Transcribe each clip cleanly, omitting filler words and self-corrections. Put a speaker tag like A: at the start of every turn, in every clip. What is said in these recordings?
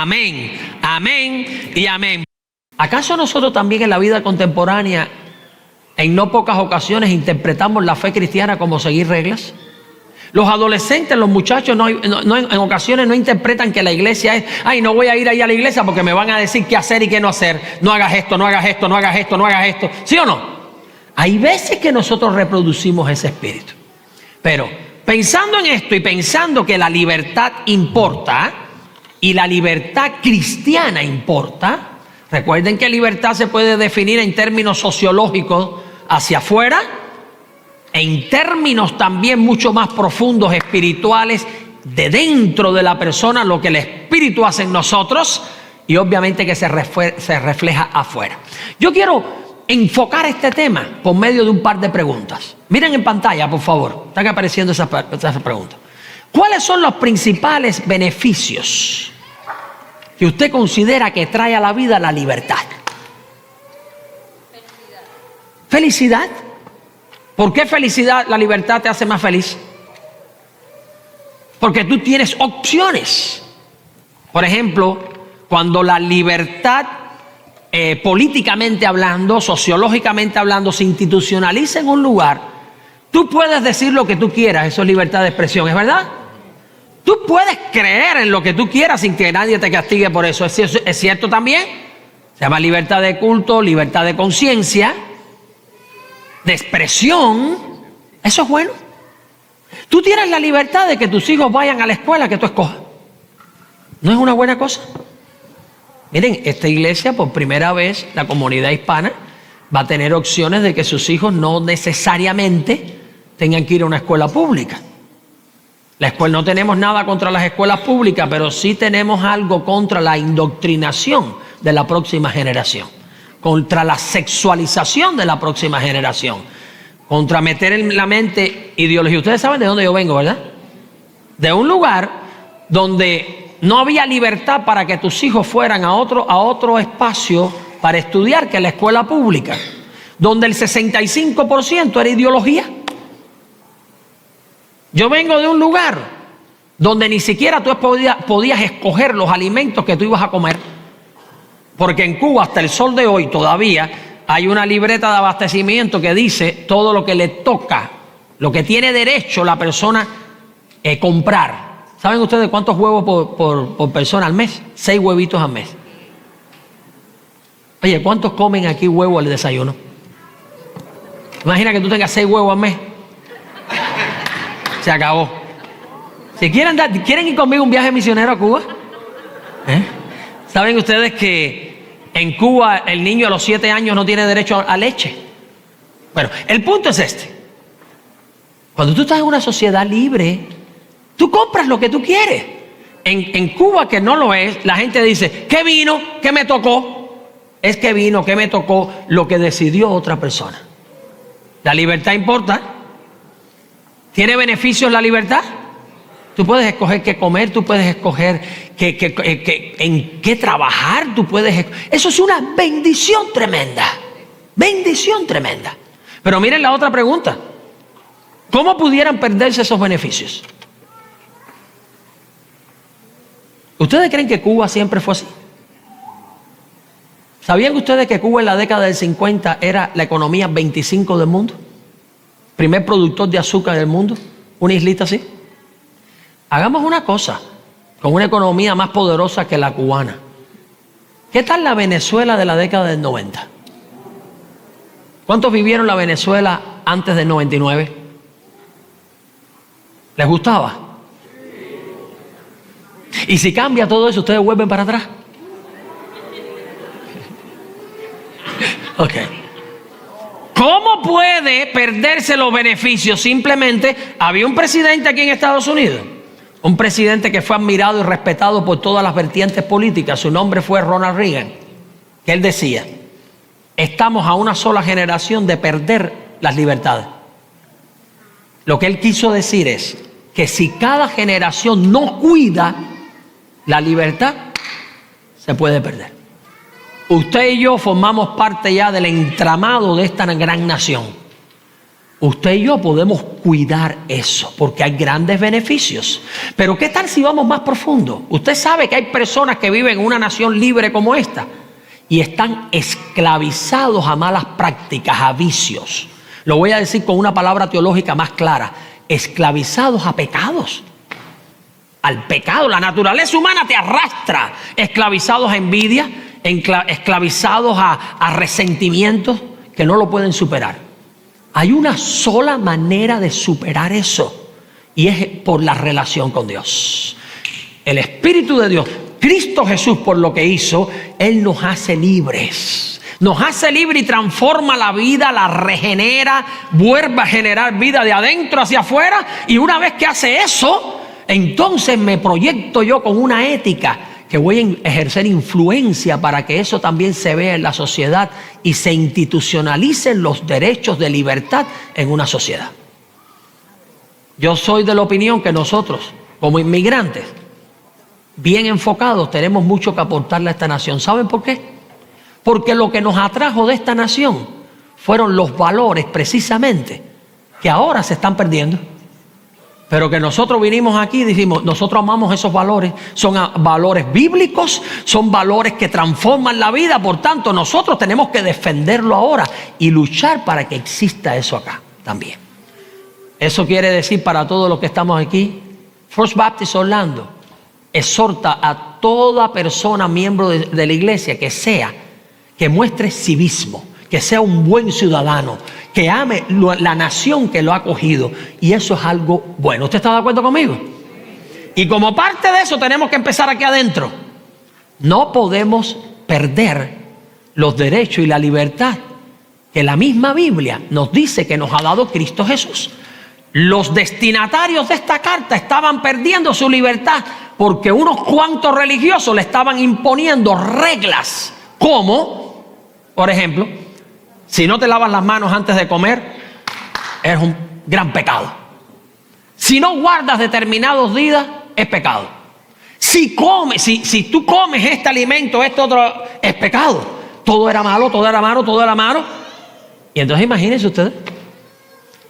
A: Amén, amén y amén. ¿Acaso nosotros también en la vida contemporánea, en no pocas ocasiones, interpretamos la fe cristiana como seguir reglas? Los adolescentes, los muchachos, en ocasiones no interpretan que la iglesia es, ay, no voy a ir ahí a la iglesia porque me van a decir qué hacer y qué no hacer. No hagas esto, no hagas esto, no hagas esto, no hagas esto. ¿Sí o no? Hay veces que nosotros reproducimos ese espíritu. Pero pensando en esto y pensando que la libertad importa y la libertad cristiana importa, recuerden que libertad se puede definir en términos sociológicos hacia afuera, en términos también mucho más profundos, espirituales, de dentro de la persona, lo que el Espíritu hace en nosotros, y obviamente que se refleja afuera. Yo quiero enfocar este tema por medio de un par de preguntas. Miren en pantalla, por favor, están apareciendo esas preguntas. ¿Cuáles son los principales beneficios que usted considera que trae a la vida la libertad? Felicidad. ¿Por qué felicidad? La libertad te hace más feliz. Porque tú tienes opciones. Por ejemplo, cuando la libertad, políticamente hablando, sociológicamente hablando, se institucionaliza en un lugar, tú puedes decir lo que tú quieras. Eso es libertad de expresión, ¿es verdad? Tú puedes creer en lo que tú quieras sin que nadie te castigue por eso. ¿Es cierto también? Se llama libertad de culto, libertad de conciencia, de expresión. Eso es bueno. Tú tienes la libertad de que tus hijos vayan a la escuela que tú escojas. ¿No es una buena cosa? Miren, esta iglesia, por primera vez, la comunidad hispana va a tener opciones de que sus hijos no necesariamente tengan que ir a una escuela pública. No tenemos nada contra las escuelas públicas, pero sí tenemos algo contra la indoctrinación de la próxima generación, contra la sexualización de la próxima generación, contra meter en la mente ideología. Ustedes saben de dónde yo vengo, ¿verdad? De un lugar donde no había libertad para que tus hijos fueran a otro espacio para estudiar que la escuela pública, donde el 65% era ideología. Yo vengo de un lugar donde ni siquiera tú podías escoger los alimentos que tú ibas a comer, porque en Cuba hasta el sol de hoy todavía hay una libreta de abastecimiento que dice todo lo que le toca, lo que tiene derecho la persona comprar. ¿Saben ustedes cuántos huevos por persona al mes? 6 huevitos al mes. Oye, ¿cuántos comen aquí huevo al desayuno? Imagina que tú tengas 6 huevos al mes. Se acabó. Si quieren ir conmigo un viaje misionero a Cuba, ¿saben ustedes que en Cuba el niño a los 7 años no tiene derecho a leche? Bueno, el punto es este. Cuando tú estás en una sociedad libre, tú compras lo que tú quieres. En Cuba, que no lo es, la gente dice, ¿qué vino? ¿Qué me tocó? Es que vino, que me tocó lo que decidió otra persona. La libertad importa. ¿Tiene beneficios la libertad? Tú puedes escoger qué comer, tú puedes escoger en qué trabajar, eso es una bendición tremenda. Bendición tremenda. Pero miren la otra pregunta. ¿Cómo pudieran perderse esos beneficios? ¿Ustedes creen que Cuba siempre fue así? ¿Sabían ustedes que Cuba en la década del 50 era la economía 25 del mundo? Primer productor de azúcar del mundo, una islita así. Hagamos una cosa, con una economía más poderosa que la cubana. ¿Qué tal la Venezuela de la década del 90? ¿Cuántos vivieron la Venezuela antes del 99? ¿Les gustaba? Y si cambia todo eso, ¿ustedes vuelven para atrás? Ok. ¿Cómo puede perderse los beneficios? Simplemente había un presidente aquí en Estados Unidos, un presidente que fue admirado y respetado por todas las vertientes políticas. Su nombre fue Ronald Reagan, que él decía, estamos a una sola generación de perder las libertades. Lo que él quiso decir es que si cada generación no cuida la libertad, se puede perder. Usted y yo formamos parte ya del entramado de esta gran nación. usted y yo podemos cuidar eso, porque hay grandes beneficios. Pero ¿qué tal si vamos más profundo? Usted sabe que hay personas que viven en una nación libre como esta y están esclavizados a malas prácticas, a vicios. Lo voy a decir con una palabra teológica más clara: esclavizados a pecados. Al pecado, la naturaleza humana te arrastra. Esclavizados a envidia, esclavizados a resentimientos que no lo pueden superar. Hay una sola manera de superar eso, y es por la relación con Dios. El Espíritu de Dios, Cristo Jesús, por lo que hizo, Él nos hace libres. Nos hace libre y transforma la vida, la regenera, vuelve a generar vida de adentro hacia afuera. Y una vez que hace eso, entonces me proyecto yo con una ética que voy a ejercer influencia para que eso también se vea en la sociedad y se institucionalicen los derechos de libertad en una sociedad. Yo soy de la opinión que nosotros, como inmigrantes, bien enfocados, tenemos mucho que aportarle a esta nación. ¿Saben por qué? Porque lo que nos atrajo de esta nación fueron los valores precisamente que ahora se están perdiendo. Pero que nosotros vinimos aquí y dijimos, nosotros amamos esos valores, son valores bíblicos, son valores que transforman la vida, por tanto nosotros tenemos que defenderlo ahora y luchar para que exista eso acá también. Eso quiere decir, para todos los que estamos aquí, First Baptist Orlando exhorta a toda persona miembro de la iglesia que muestre civismo, que sea un buen ciudadano, que ame la nación que lo ha acogido. Y eso es algo bueno. ¿Usted está de acuerdo conmigo? Y como parte de eso tenemos que empezar aquí adentro. No podemos perder los derechos y la libertad que la misma Biblia nos dice que nos ha dado Cristo Jesús. Los destinatarios de esta carta estaban perdiendo su libertad porque unos cuantos religiosos le estaban imponiendo reglas como, por ejemplo, si no te lavas las manos antes de comer, es un gran pecado. Si no guardas determinados días, es pecado. Si tú comes este alimento, este otro, es pecado. Todo era malo, todo era malo, todo era malo. Y entonces imagínense ustedes.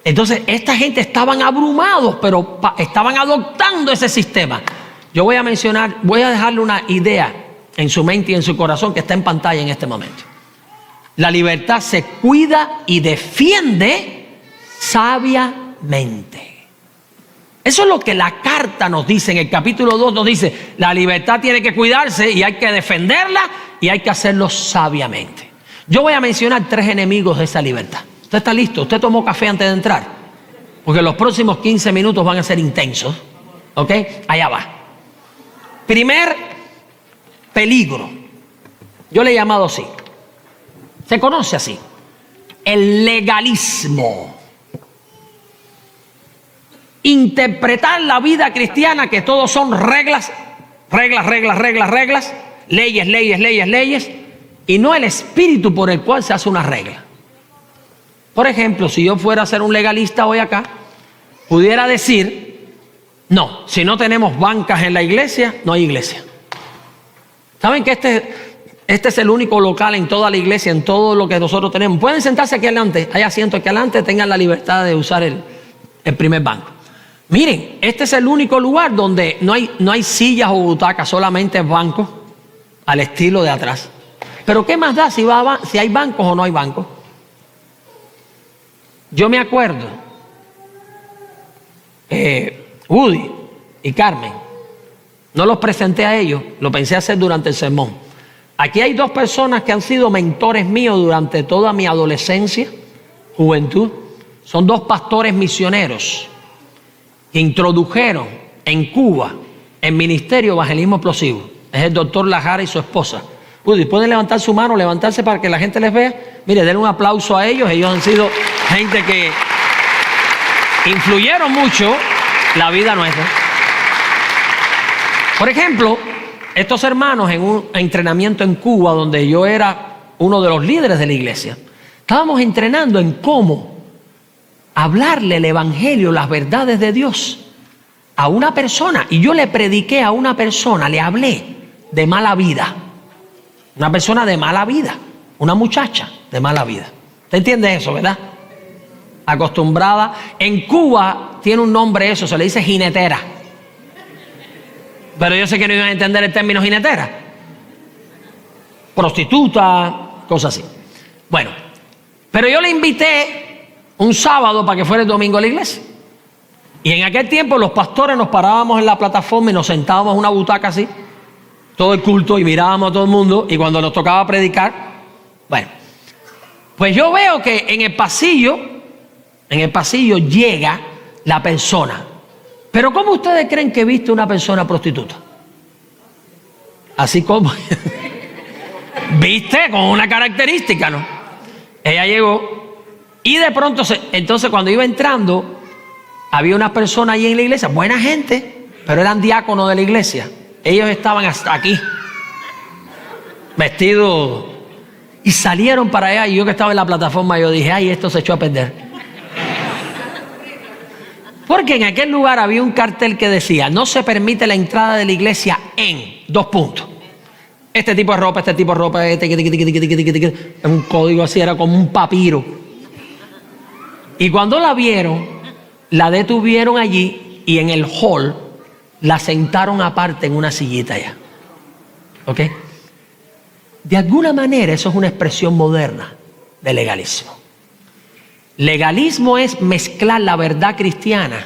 A: Entonces esta gente estaban abrumados, pero estaban adoptando ese sistema. Yo voy a dejarle una idea en su mente y en su corazón que está en pantalla en este momento. La libertad se cuida y defiende sabiamente. Eso es lo que la carta nos dice. En el capítulo 2 nos dice, la libertad tiene que cuidarse y hay que defenderla y hay que hacerlo sabiamente. Yo voy a mencionar 3 enemigos de esa libertad. ¿Usted está listo? ¿Usted tomó café antes de entrar? Porque los próximos 15 minutos van a ser intensos. ¿Ok? Allá va. Primer peligro. Yo le he llamado así. Se conoce así: el legalismo. Interpretar la vida cristiana que todos son reglas, leyes, y no el espíritu por el cual se hace una regla. Por ejemplo, si yo fuera a ser un legalista hoy acá, pudiera decir, no, si no tenemos bancas en la iglesia, no hay iglesia. ¿Saben que este es el único local en toda la iglesia, en todo lo que nosotros tenemos? Pueden sentarse aquí adelante, hay asientos aquí adelante, tengan la libertad de usar el primer banco. Miren, este es el único lugar donde no hay sillas o butacas, solamente bancos al estilo de atrás. Pero ¿qué más da si hay bancos o no hay bancos? Yo me acuerdo, Woody y Carmen, no los presenté a ellos, lo pensé hacer durante el sermón. Aquí hay 2 personas que han sido mentores míos durante toda mi adolescencia, juventud. Son 2 pastores misioneros que introdujeron en Cuba el ministerio Evangelismo Explosivo. Es el doctor Lajara y su esposa. Woody, ¿pueden levantar su mano, levantarse para que la gente les vea? Mire, denle un aplauso a ellos. Ellos han sido gente que influyeron mucho la vida nuestra. Por ejemplo, estos hermanos en un entrenamiento en Cuba, donde yo era uno de los líderes de la iglesia, estábamos entrenando en cómo hablarle el evangelio, las verdades de Dios a una persona. Y yo le prediqué a una persona, le hablé de mala vida. Una persona de mala vida, una muchacha de mala vida. ¿Usted entiende eso, verdad? acostumbrada. En Cuba tiene un nombre eso, se le dice jinetera. Pero yo sé que no iban a entender el término jinetera. Prostituta, cosas así. Bueno, pero yo le invité un sábado para que fuera el domingo a la iglesia. Y en aquel tiempo los pastores nos parábamos en la plataforma y nos sentábamos en una butaca así, todo el culto, y mirábamos a todo el mundo, y cuando nos tocaba predicar, bueno, pues yo veo que en el pasillo llega la persona. Pero ¿cómo ustedes creen que viste una persona prostituta? Así como viste, con una característica, ¿no? Ella llegó y de pronto, entonces cuando iba entrando, había una persona allí en la iglesia, buena gente, pero eran diáconos de la iglesia. Ellos estaban hasta aquí, vestidos, y salieron para allá. Y yo que estaba en la plataforma, yo dije, ay, esto se echó a perder. Porque en aquel lugar había un cartel que decía, no se permite la entrada de la iglesia en 2 puntos. Este tipo de ropa, un código así, era como un papiro. Y cuando la vieron, la detuvieron allí y en el hall la sentaron aparte en una sillita allá. ¿Ok? De alguna manera eso es una expresión moderna de legalismo. Legalismo es mezclar la verdad cristiana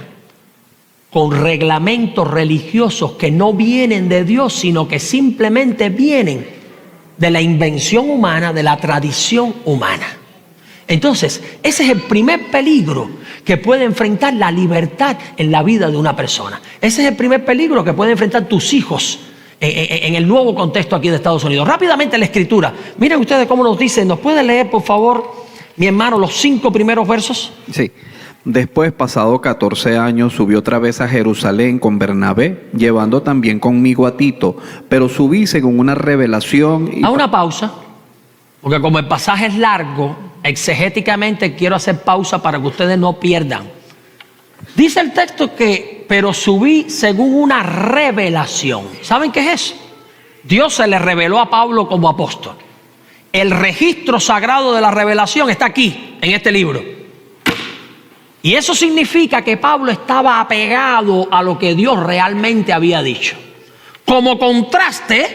A: con reglamentos religiosos que no vienen de Dios, sino que simplemente vienen de la invención humana, de la tradición humana. Entonces, ese es el primer peligro que puede enfrentar la libertad en la vida de una persona. Ese es el primer peligro que pueden enfrentar tus hijos en el nuevo contexto aquí de Estados Unidos. Rápidamente la Escritura. Miren ustedes cómo nos dice. ¿Nos puede leer, por favor, mi hermano, los 5 primeros versos?
B: Sí. Después, pasado 14 años, subí otra vez a Jerusalén con Bernabé, llevando también conmigo a Tito, pero subí según una revelación.
A: A una pausa, porque como el pasaje es largo, exegéticamente quiero hacer pausa para que ustedes no pierdan. Dice el texto que, pero subí según una revelación. ¿Saben qué es eso? Dios se le reveló a Pablo como apóstol. El registro sagrado de la revelación está aquí, en este libro. Y eso significa que Pablo estaba apegado a lo que Dios realmente había dicho, como contraste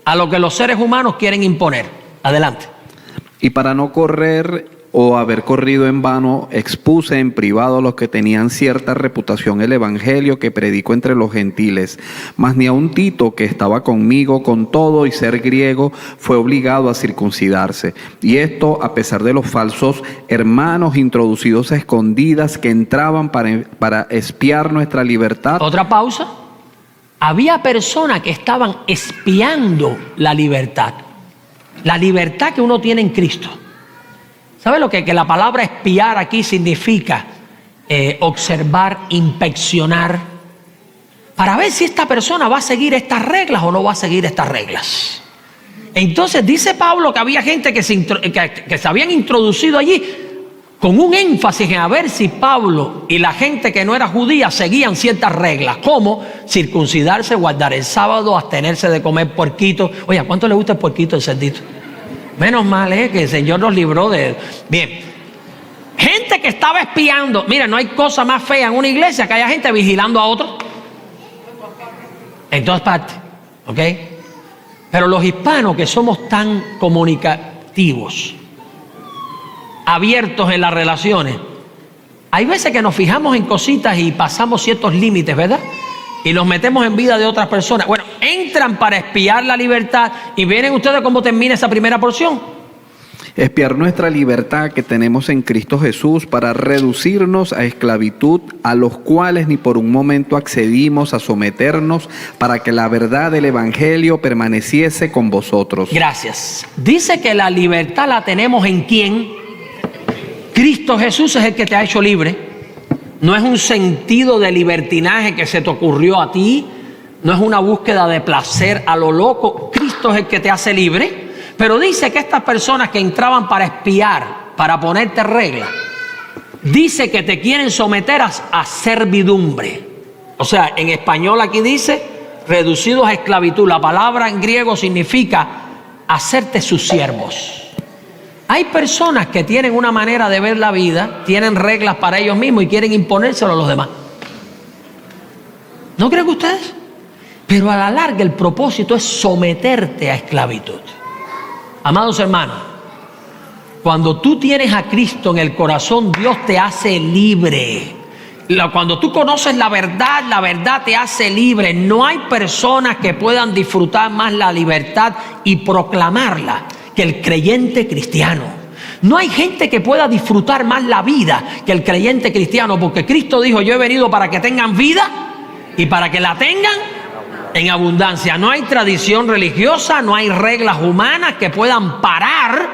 A: a lo que los seres humanos quieren imponer. Adelante.
B: Y para no correr o haber corrido en vano, expuse en privado a los que tenían cierta reputación el evangelio que predico entre los gentiles. Mas ni aun Tito, que estaba conmigo, con todo y ser griego, fue obligado a circuncidarse. Y esto a pesar de los falsos hermanos introducidos a escondidas que entraban para espiar nuestra libertad.
A: Otra pausa. Había personas que estaban espiando la libertad que uno tiene en Cristo. ¿Sabe lo que la palabra espiar aquí significa? Observar, inspeccionar, para ver si esta persona va a seguir estas reglas o no va a seguir estas reglas. Entonces dice Pablo que había gente que se habían introducido allí con un énfasis en a ver si Pablo y la gente que no era judía seguían ciertas reglas, como circuncidarse, guardar el sábado, abstenerse de comer puerquito. Oye, ¿a cuánto le gusta el puerquito, el cerdito? Menos mal que el Señor nos libró de... Bien, gente que estaba espiando. Mira, no hay cosa más fea en una iglesia que haya gente vigilando a otros en todas partes, ¿ok? Pero los hispanos, que somos tan comunicativos, abiertos en las relaciones, hay veces que nos fijamos en cositas y pasamos ciertos límites, ¿verdad? Y nos metemos en vida de otras personas. Bueno, entran para espiar la libertad. Y miren ustedes cómo termina esa primera porción.
B: Espiar nuestra libertad que tenemos en Cristo Jesús para reducirnos a esclavitud, a los cuales ni por un momento accedimos a someternos, para que la verdad del evangelio permaneciese con vosotros.
A: Gracias. Dice que la libertad la tenemos en ¿quién? Cristo Jesús es el que te ha hecho libre. No es un sentido de libertinaje que se te ocurrió a ti. No es una búsqueda de placer a lo loco. Cristo es el que te hace libre. Pero dice que estas personas que entraban para espiar, para ponerte reglas, dice que te quieren someter a servidumbre. O sea, en español aquí dice reducidos a esclavitud. La palabra en griego significa hacerte sus siervos. Hay personas que tienen una manera de ver la vida, tienen reglas para ellos mismos y quieren imponérselo a los demás. ¿No creen ustedes? Pero a la larga el propósito es someterte a esclavitud. Amados hermanos, cuando tú tienes a Cristo en el corazón, Dios te hace libre. Cuando tú conoces la verdad te hace libre. No hay personas que puedan disfrutar más la libertad y proclamarla que el creyente cristiano. No hay gente que pueda disfrutar más la vida que el creyente cristiano, porque Cristo dijo: yo he venido para que tengan vida y para que la tengan en abundancia. No hay tradición religiosa, no hay reglas humanas que puedan parar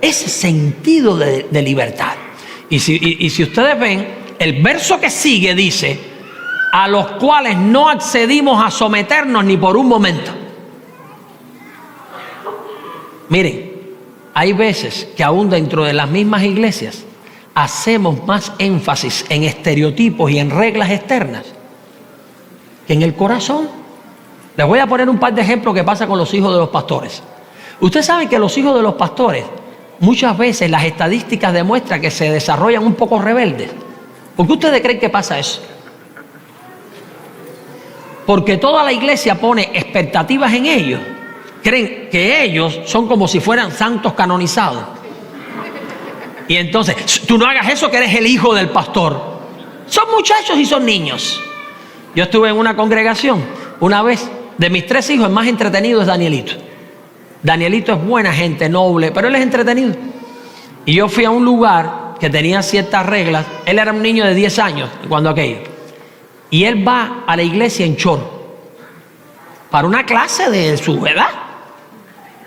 A: ese sentido de libertad. Y si ustedes ven, el verso que sigue dice: a los cuales no accedimos a someternos ni por un momento. Miren, hay veces que aún dentro de las mismas iglesias hacemos más énfasis en estereotipos y en reglas externas que en el corazón. Les voy a poner un par de ejemplos que pasa con los hijos de los pastores. Ustedes saben que los hijos de los pastores, muchas veces las estadísticas demuestran que se desarrollan un poco rebeldes. ¿Por qué ustedes creen que pasa eso? Porque toda la iglesia pone expectativas en ellos. Creen que ellos son como si fueran santos canonizados. Y entonces, tú no hagas eso, que eres el hijo del pastor. Son muchachos y son niños. Yo estuve en una congregación una vez. De mis 3 hijos, el más entretenido es Danielito. Danielito es buena gente, noble, pero él es entretenido. Y yo fui a un lugar que tenía ciertas reglas. Él era un niño de 10 años cuando aquello. Y él va a la iglesia en short para una clase de su edad.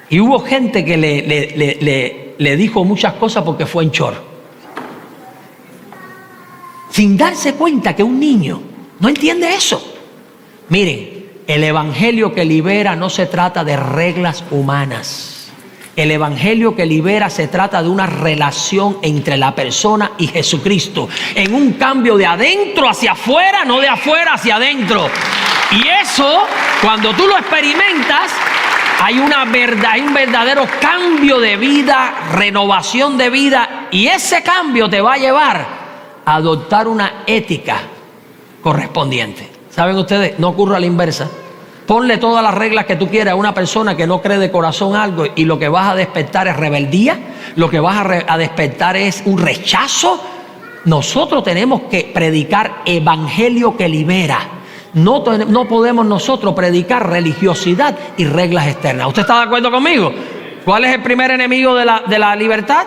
A: Y hubo gente que le dijo muchas cosas porque fue en short, sin darse cuenta que un niño no entiende eso. Miren, el evangelio que libera no se trata de reglas humanas. El evangelio que libera se trata de una relación entre la persona y Jesucristo, en un cambio de adentro hacia afuera, no de afuera hacia adentro. Y eso, cuando tú lo experimentas, hay un verdadero cambio de vida, renovación de vida, y ese cambio te va a llevar a adoptar una ética correspondiente. ¿Saben ustedes? No ocurre a la inversa. Ponle todas las reglas que tú quieras a una persona que no cree de corazón algo, y lo que vas a despertar es rebeldía, lo que vas a despertar es un rechazo. Nosotros tenemos que predicar evangelio que libera. No podemos nosotros predicar religiosidad y reglas externas. ¿Usted está de acuerdo conmigo? ¿Cuál es el primer enemigo de la libertad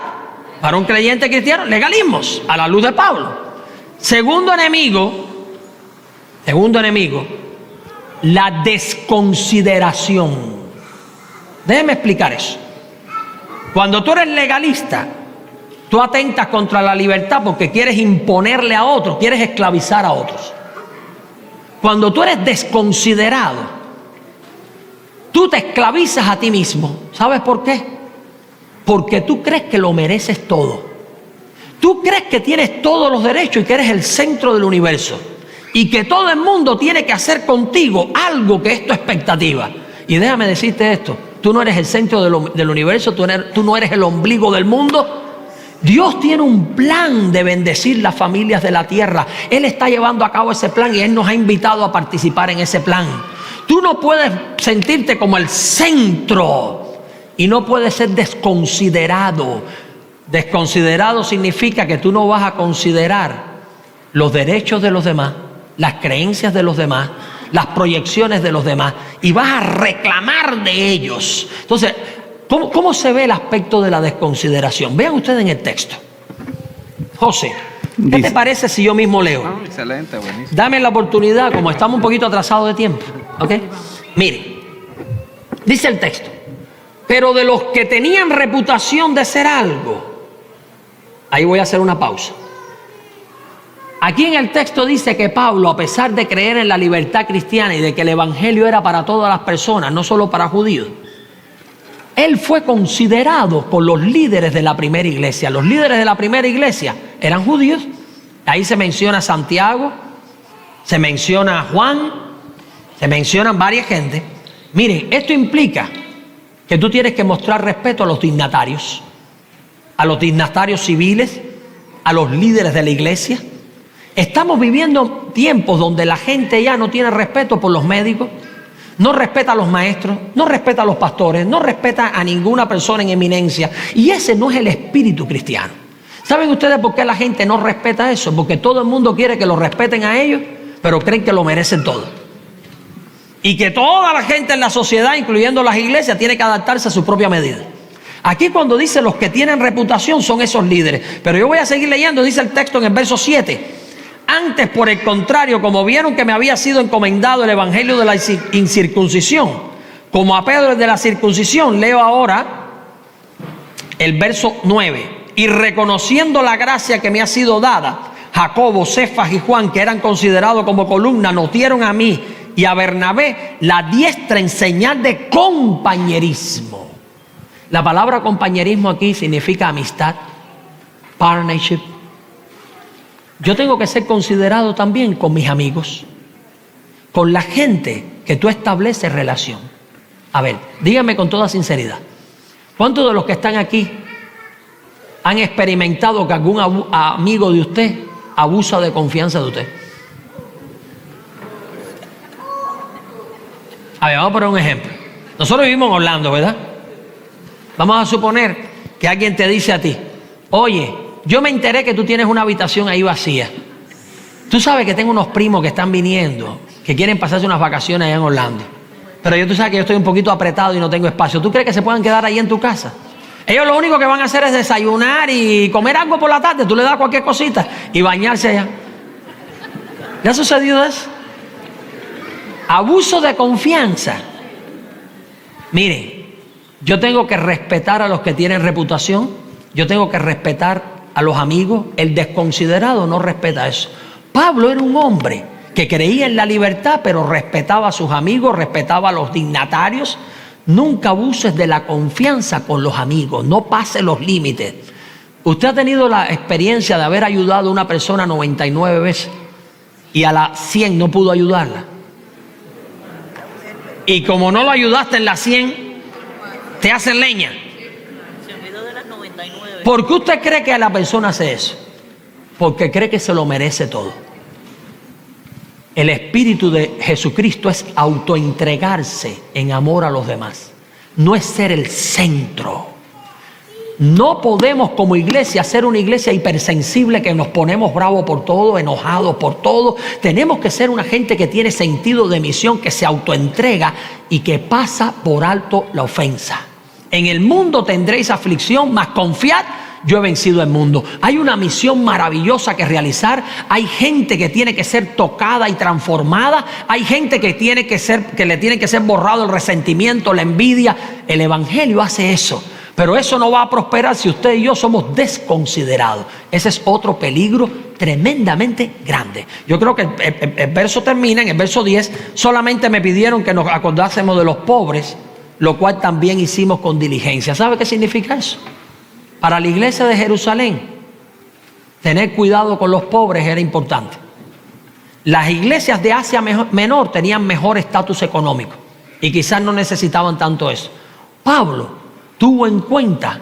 A: para un creyente cristiano? Legalismos, a la luz de Pablo. Segundo enemigo, la desconsideración. Déjeme explicar eso. Cuando tú eres legalista, tú atentas contra la libertad porque quieres imponerle a otros, quieres esclavizar a otros. Cuando tú eres desconsiderado, tú te esclavizas a ti mismo. ¿Sabes por qué? Porque tú crees que lo mereces todo. Tú crees que tienes todos los derechos y que eres el centro del universo. Y que todo el mundo tiene que hacer contigo algo que es tu expectativa. Y déjame decirte esto: tú no eres el centro del universo, tú no eres el ombligo del mundo. Dios tiene un plan de bendecir las familias de la tierra. Él está llevando a cabo ese plan y Él nos ha invitado a participar en ese plan. Tú no puedes sentirte como el centro y no puedes ser desconsiderado. Desconsiderado significa que tú no vas a considerar los derechos de los demás, las creencias de los demás, las proyecciones de los demás, y vas a reclamar de ellos. Entonces, ¿cómo se ve el aspecto de la desconsideración? Vean ustedes en el texto. José, ¿qué te parece si yo mismo leo?
B: Excelente, buenísimo.
A: Dame la oportunidad, como estamos un poquito atrasados de tiempo. ¿Ok? Miren, dice el texto: pero de los que tenían reputación de ser algo. Ahí voy a hacer una pausa. Aquí en el texto dice que Pablo, a pesar de creer en la libertad cristiana y de que el evangelio era para todas las personas, no solo para judíos, él fue considerado por los líderes de la primera iglesia. Los líderes de la primera iglesia eran judíos. Ahí se menciona Santiago, se menciona Juan, se mencionan varias gente. Miren, esto implica que tú tienes que mostrar respeto a los dignatarios. a los dignatarios civiles, a los líderes de la iglesia. Estamos viviendo tiempos donde la gente ya no tiene respeto por los médicos, no respeta a los maestros, no respeta a los pastores, no respeta a ninguna persona en eminencia. Y ese no es el espíritu cristiano. ¿Saben ustedes por qué la gente no respeta eso? Porque todo el mundo quiere que lo respeten a ellos, pero creen que lo merecen todo. Y que toda la gente en la sociedad, incluyendo las iglesias, tiene que adaptarse a su propia medida. Aquí cuando dice los que tienen reputación son esos líderes. Pero yo voy a seguir leyendo, dice el texto en el verso 7. Antes, por el contrario, como vieron que me había sido encomendado el evangelio de la incircuncisión, como a Pedro el de la circuncisión, leo ahora el verso 9. Y reconociendo la gracia que me ha sido dada, Jacobo, Cefas y Juan, que eran considerados como columna, nos dieron a mí y a Bernabé la diestra en señal de compañerismo. La palabra compañerismo aquí significa amistad, partnership. Yo tengo que ser considerado también con mis amigos, con la gente que tú estableces relación. A ver, dígame con toda sinceridad, ¿cuántos de los que están aquí han experimentado que algún amigo de usted abusa de confianza de usted? A ver, vamos a poner un ejemplo. Nosotros vivimos en Orlando, ¿verdad? Vamos a suponer que alguien te dice a ti: oye, yo me enteré que tú tienes una habitación ahí vacía. Tú sabes que tengo unos primos que están viniendo, que quieren pasarse unas vacaciones allá en Orlando. Pero tú sabes que yo estoy un poquito apretado y no tengo espacio. ¿Tú crees que se puedan quedar ahí en tu casa? Ellos lo único que van a hacer es desayunar y comer algo por la tarde. Tú le das cualquier cosita y bañarse allá. ¿Le ha sucedido eso? Abuso de confianza. Miren, yo tengo que respetar a los que tienen reputación. Yo tengo que respetar a los amigos. El desconsiderado no respeta eso. Pablo era un hombre que creía en la libertad, pero respetaba a sus amigos, respetaba a los dignatarios. Nunca abuses de la confianza con los amigos, no pase los límites. Usted ha tenido la experiencia de haber ayudado a una persona 99 veces y a la 100 no pudo ayudarla. Y como no lo ayudaste en la 100, te hacen leña. ¿Por qué usted cree que la persona hace eso? Porque cree que se lo merece todo. El espíritu de Jesucristo es autoentregarse en amor a los demás. No es ser el centro. No podemos como iglesia ser una iglesia hipersensible que nos ponemos bravos por todo, enojados por todo. Tenemos que ser una gente que tiene sentido de misión, que se autoentrega y que pasa por alto la ofensa. En el mundo tendréis aflicción, mas confiad, yo he vencido el mundo. Hay una misión maravillosa que realizar. Hay gente que tiene que ser tocada y transformada. Hay gente que le tiene que ser borrado el resentimiento, la envidia. El evangelio hace eso. Pero eso no va a prosperar si usted y yo somos desconsiderados. Ese es otro peligro tremendamente grande. Yo creo que el verso termina en el verso 10. Solamente me pidieron que nos acordásemos de los pobres, lo cual también hicimos con diligencia. ¿Sabe qué significa eso? Para la iglesia de Jerusalén, tener cuidado con los pobres era importante. Las iglesias de Asia Menor tenían mejor estatus económico y quizás no necesitaban tanto eso. Pablo tuvo en cuenta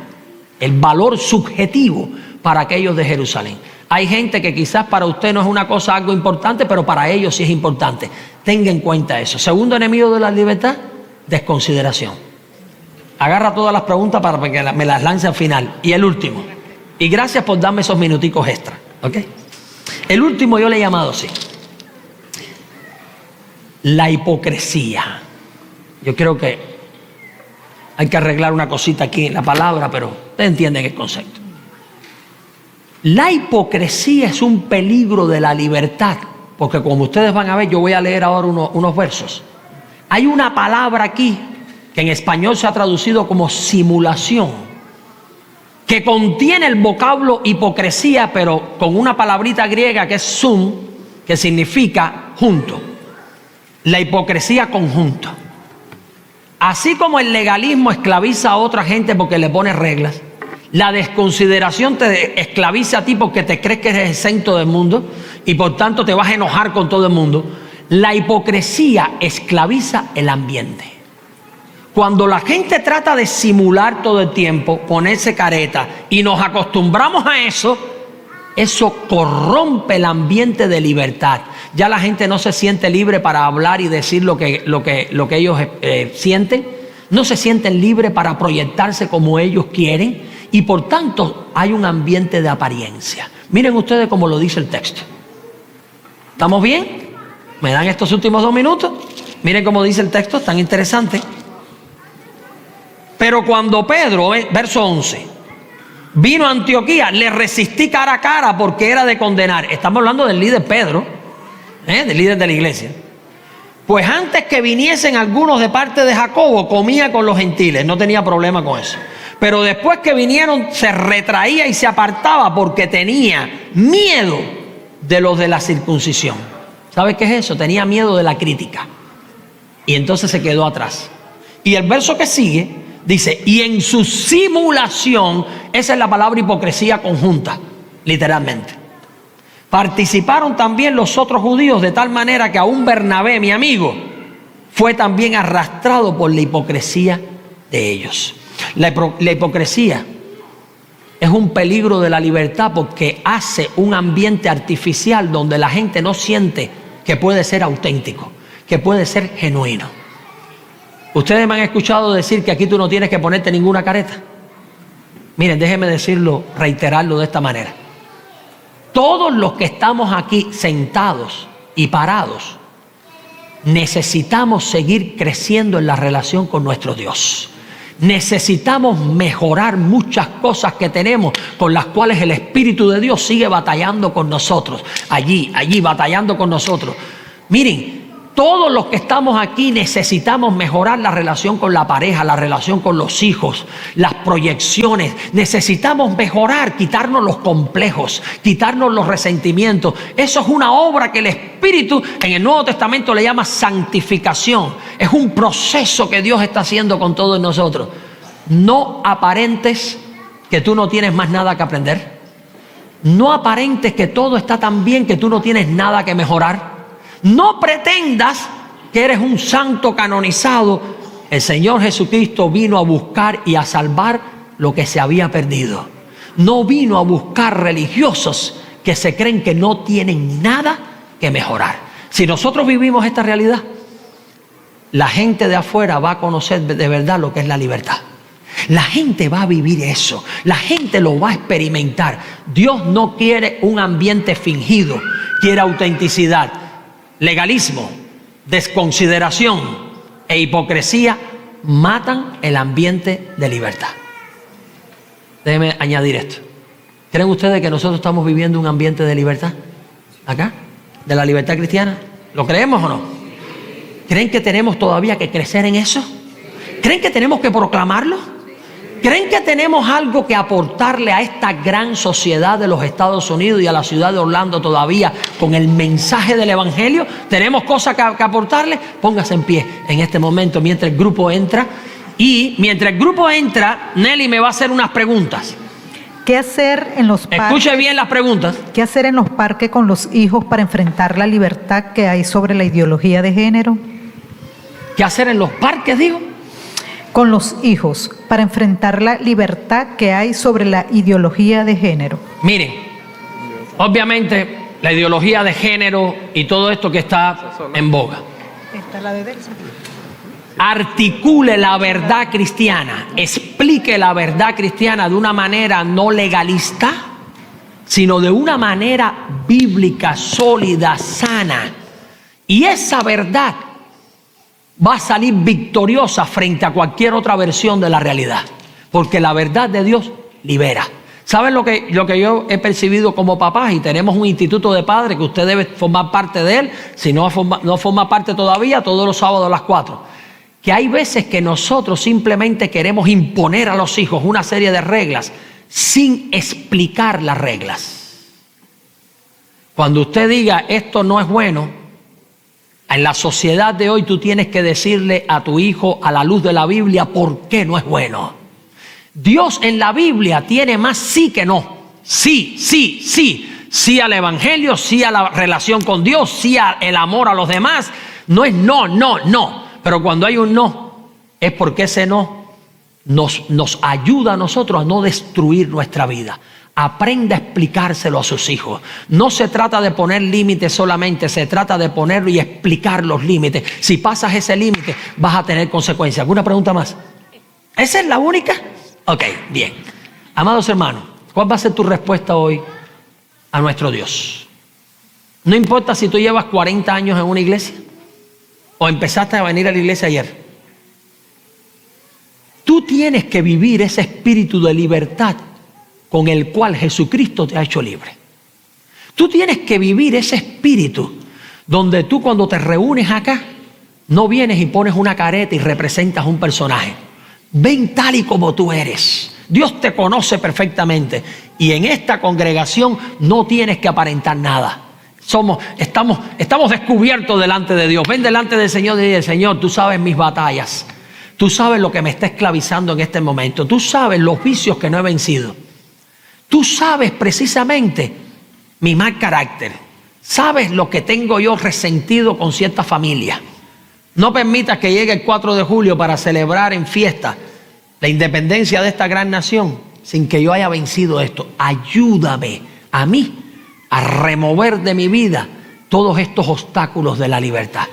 A: el valor subjetivo para aquellos de Jerusalén. Hay gente que quizás para usted no es una cosa algo importante, pero para ellos sí es importante. Tenga en cuenta eso. Segundo enemigo de la libertad, desconsideración. Agarra todas las preguntas para que me las lance al final. Y el último. Y gracias por darme esos minuticos extra. ¿Ok? El último yo le he llamado así: la hipocresía. Yo creo que hay que arreglar una cosita aquí en la palabra, pero ustedes entienden el concepto. La hipocresía es un peligro de la libertad, porque como ustedes van a ver, yo voy a leer ahora unos versos. Hay una palabra aquí que en español se ha traducido como simulación, que contiene el vocablo hipocresía, pero con una palabrita griega que es sun, que significa junto. La hipocresía conjunto. Así como el legalismo esclaviza a otra gente porque le pone reglas, la desconsideración te esclaviza a ti porque te crees que eres exento del mundo y por tanto te vas a enojar con todo el mundo. La hipocresía esclaviza el ambiente. Cuando la gente trata de simular todo el tiempo, ponerse careta, y nos acostumbramos a eso, eso corrompe el ambiente de libertad. Ya la gente no se siente libre para hablar y decir lo que ellos sienten. No se sienten libres para proyectarse como ellos quieren. Y por tanto hay un ambiente de apariencia. Miren ustedes cómo lo dice el texto. ¿Estamos bien? ¿Me dan estos últimos 2 minutos? Miren cómo dice el texto, tan interesante. Pero cuando Pedro, verso 11, vino a Antioquía, le resistí cara a cara porque era de condenar. Estamos hablando del líder Pedro, del líder de la iglesia. Pues antes que viniesen algunos de parte de Jacobo, comía con los gentiles, no tenía problema con eso. Pero después que vinieron, se retraía y se apartaba porque tenía miedo de los de la circuncisión. ¿Sabes qué es eso? Tenía miedo de la crítica. Y entonces se quedó atrás. Y el verso que sigue dice, y en su simulación, esa es la palabra hipocresía conjunta, literalmente. Participaron también los otros judíos de tal manera que aún Bernabé, mi amigo, fue también arrastrado por la hipocresía de ellos. La hipocresía es un peligro de la libertad porque hace un ambiente artificial donde la gente no siente que puede ser auténtico, que puede ser genuino. Ustedes me han escuchado decir que aquí tú no tienes que ponerte ninguna careta. Miren, déjenme decirlo, reiterarlo de esta manera. Todos los que estamos aquí sentados y parados, necesitamos seguir creciendo en la relación con nuestro Dios. Necesitamos mejorar muchas cosas que tenemos, con las cuales el Espíritu de Dios sigue batallando con nosotros. Allí, batallando con nosotros. Miren, todos los que estamos aquí necesitamos mejorar la relación con la pareja, la relación con los hijos, las proyecciones. Necesitamos mejorar, quitarnos los complejos, quitarnos los resentimientos. Eso es una obra que el Espíritu en el Nuevo Testamento le llama santificación. Es un proceso que Dios está haciendo con todos nosotros. No aparentes que tú no tienes más nada que aprender. No aparentes que todo está tan bien que tú no tienes nada que mejorar. No pretendas que eres un santo canonizado. El Señor Jesucristo vino a buscar y a salvar lo que se había perdido. No vino a buscar religiosos que se creen que no tienen nada que mejorar. Si nosotros vivimos esta realidad, la gente de afuera va a conocer de verdad lo que es la libertad. La gente va a vivir eso. La gente lo va a experimentar. Dios no quiere un ambiente fingido, quiere autenticidad. Legalismo, desconsideración e hipocresía matan el ambiente de libertad. Déjenme añadir esto. ¿Creen ustedes que nosotros estamos viviendo un ambiente de libertad? ¿Acá? ¿De la libertad cristiana? ¿Lo creemos o no? ¿Creen que tenemos todavía que crecer en eso? ¿Creen que tenemos que proclamarlo? ¿Creen que tenemos algo que aportarle a esta gran sociedad de los Estados Unidos y a la ciudad de Orlando todavía con el mensaje del Evangelio? ¿Tenemos cosas que aportarle? Póngase en pie en este momento mientras el grupo entra. Y mientras el grupo entra, Nelly me va a hacer unas preguntas.
C: ¿Qué hacer en los parques?
A: Escuche bien las preguntas.
C: ¿Qué hacer en los parques con los hijos para enfrentar la libertad que hay sobre la ideología de género?
A: ¿Qué hacer en los parques, digo?
C: Con los hijos para enfrentar la libertad que hay sobre la ideología de género.
A: Miren, obviamente la ideología de género y todo esto que está en boga.
C: Esta es la de Delsa.
A: Articule la verdad cristiana, explique la verdad cristiana de una manera no legalista, sino de una manera bíblica, sólida, sana. Y esa verdad va a salir victoriosa frente a cualquier otra versión de la realidad, porque la verdad de Dios libera. ¿Saben lo que yo he percibido como papá? Y tenemos un instituto de padres que usted debe formar parte de él. Si no forma parte todavía, todos los sábados a las 4. Que hay veces que nosotros simplemente queremos imponer a los hijos una serie de reglas sin explicar las reglas. Cuando usted diga esto no es bueno, en la sociedad de hoy tú tienes que decirle a tu hijo a la luz de la Biblia por qué no es bueno. Dios en la Biblia tiene más sí que no. Sí, sí, sí. Sí al Evangelio, sí a la relación con Dios, sí al amor a los demás. No es no, no, no. Pero cuando hay un no, es porque ese no nos ayuda a nosotros a no destruir nuestra vida. Aprenda a explicárselo a sus hijos. No se trata de poner límites solamente, se trata de ponerlo y explicar los límites. Si pasas ese límite, vas a tener consecuencias. ¿Alguna pregunta más? ¿Esa es la única? Ok, bien. Amados hermanos, ¿cuál va a ser tu respuesta hoy a nuestro Dios? No importa si tú llevas 40 años en una iglesia o empezaste a venir a la iglesia ayer. Tú tienes que vivir ese espíritu de libertad con el cual Jesucristo te ha hecho libre. Tú tienes que vivir ese espíritu donde tú, cuando te reúnes acá, no vienes y pones una careta y representas un personaje. Ven tal y como tú eres. Dios te conoce perfectamente y en esta congregación no tienes que aparentar nada. Estamos descubiertos delante de Dios. Ven delante del Señor y dile: Señor, tú sabes mis batallas. Tú sabes lo que me está esclavizando en este momento. Tú sabes los vicios que no he vencido. Tú sabes precisamente mi mal carácter. Sabes lo que tengo yo resentido con cierta familia. No permitas que llegue el 4 de julio para celebrar en fiesta la independencia de esta gran nación sin que yo haya vencido esto. Ayúdame a mí a remover de mi vida todos estos obstáculos de la libertad.